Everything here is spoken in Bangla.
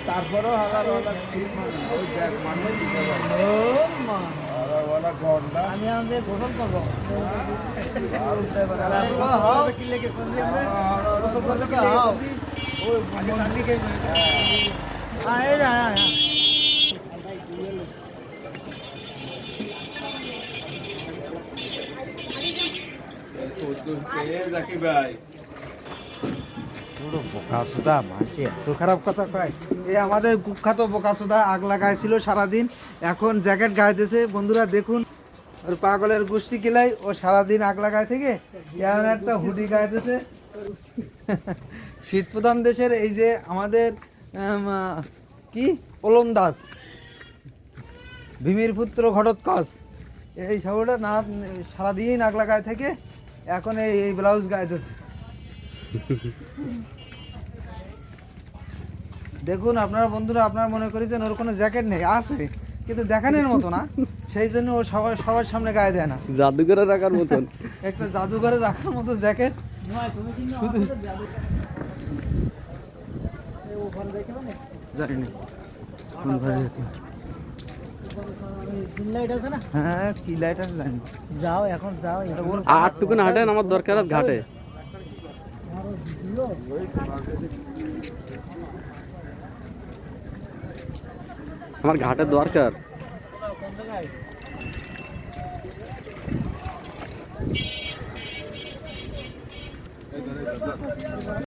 তারপরেও হাজার ঠিক মানে ওই দেখ মানুষ দিতে পারে ওলা গন্ডা আমি আমাদের গোসল করবো জাকি ভাই পুরো বোকাসুদা মানছে এত খারাপ কথা কয়। এই আমাদের কুখ্যাত বোকাসুদা আগ লাগাইছিল সারাদিন, এখন জ্যাকেট গাইতেছে। বন্ধুরা দেখুন ওর পাগলের গোষ্ঠী কিলাই, ও সারাদিন আগ লাগায় থেকে এমন একটা হুডি গাইতেছে। শীত প্রধান দেশের এই যে আমাদের কি ওলন্দাজ ভীমির পুত্র ঘটোৎকচ, এই সবটা না সারাদিন আগ লাগায় থেকে এখন এই ব্লাউজ গাইতেছে। দেখুন আপনারা বন্ধুরা, আপনারা মনে করেছেন ওর কোনো জ্যাকেট নেই, আছে কিন্তু দেখানোর মতো না, সেই জন্য ও সবার সামনে গায়ে দেয় না। জাদুঘরে রাখার মতন একটা জাদুঘরে রাখার মতো জ্যাকেট শুধু জানি না কোন ঘরে যেতে হয়। লাইট আছে না? হ্যাঁ কি লাইট আছে জানি না। যাও এখন যাও আটটুকুন হাঁটেন, আমার দরকার আছে ঘাটে। আমার ঘাটের দরকার। কোন জায়গায়